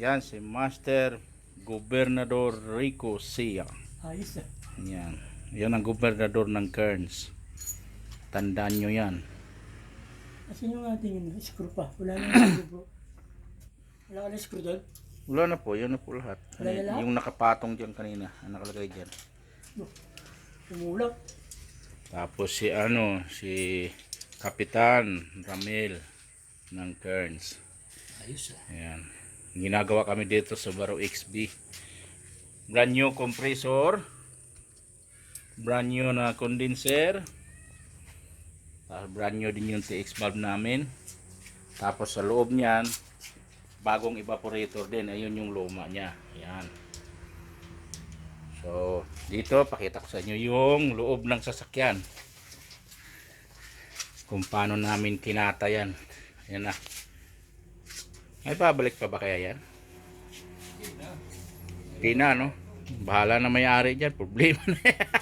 Yan si Master Gobernador Rico Sia. Ayos ah. Yan. Yan ang gobernador ng Kearns. Tandaan nyo yan. Asan yung ating screw pa? Wala na yung screw bro. Wala ka na screw doon? Wala na po. Yan na po lahat. Wala na lahat? Yung nakapatong dyan kanina. Ang nakalagay dyan. Umulak. Tapos si Kapitan Ramil ng Kearns. Ayos ah. Ayan. Ginagawa kami dito sa Subaru XB. Brand new compressor. Brand new na condenser. Brand new din yung TX valve namin. Tapos sa loob niyan, bagong evaporator din. Ayun yung luma niya. Ayan. So, dito pakita ko sa inyo yung loob ng sasakyan. Kung paano namin kinata yan. Ayan na. Ay, babalik pa ba kaya yan? Hindi na, no? Bahala na may-ari dyan. Problema na yan.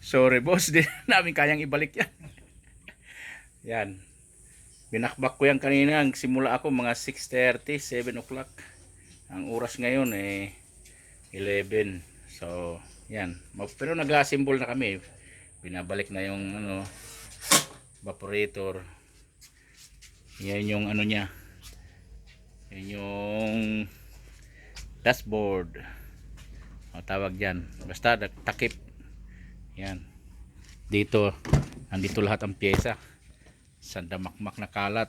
Sorry, boss. Di namin kayang ibalik yan. Yan. Binakbak ko yan kanina. Simula ako mga 6:30, 7 o'clock. Ang oras ngayon 11. So, yan. Pero nag-assemble na kami. Binabalik na yung evaporator. Yan yung niya. Yan yung dashboard. O tawag diyan. Basta takip. Yan. Dito, andito lahat ang pyesa. Sandamakmak na kalat.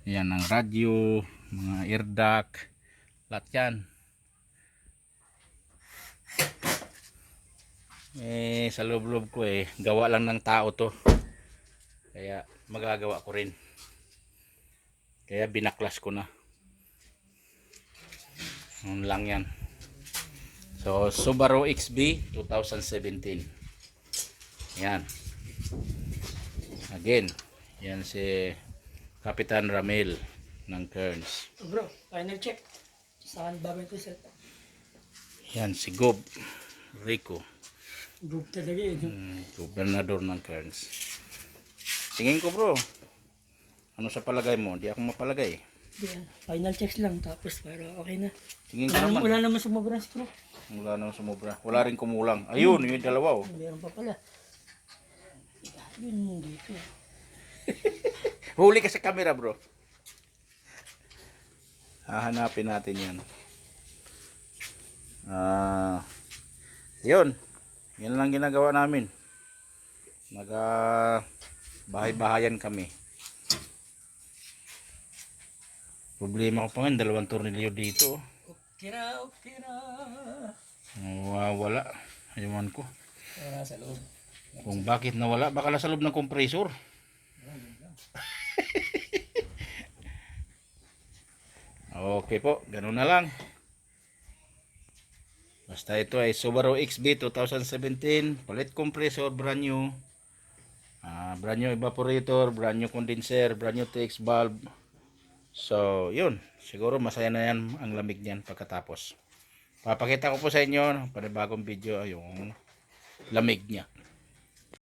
Yan ang radyo, mga air duct, lahat yan. Sa loob-loob ko gawa lang ng tao to. Kaya magagawa ko rin. Kaya binaklas ko na. Yun lang yan. So, Subaru XB 2017. Yan. Again, yan si Kapitan Ramil ng Kearns. Bro, final check. Saan bagay ito set? Yan si Gob Rico. Group talaga eh. Gobernador ng Kearns. Tingin ko bro. Ano sa palagay mo? Di ako mapalagay. Yan. Final checks lang tapos para okay na. Tingin ko naman. Wala naman sumobra screw. Wala naman sumobra. Wala rin kumulang. Ayun, yung dalawa. Meron pa pala. Yun dito. Huli ka sa camera bro. Hahanapin natin yan. Yun. Yan lang ginagawa namin. Bahay-bahayan kami. Problema ko pa nga, 2 tornilyo dito. Okay na. Wala. Ayawan ko. Wala sa loob. Kung bakit nawala, baka nasa loob ng compressor. Okay po, ganun na lang. Basta ito ay Subaru XB 2017, palit compressor, brand new. Brand new evaporator, brand new condenser, brand new TX valve. So, yun. Siguro masaya na yan ang lamig niyan pagkatapos. Papakita ko po sa inyo panibagong video yung lamig niya.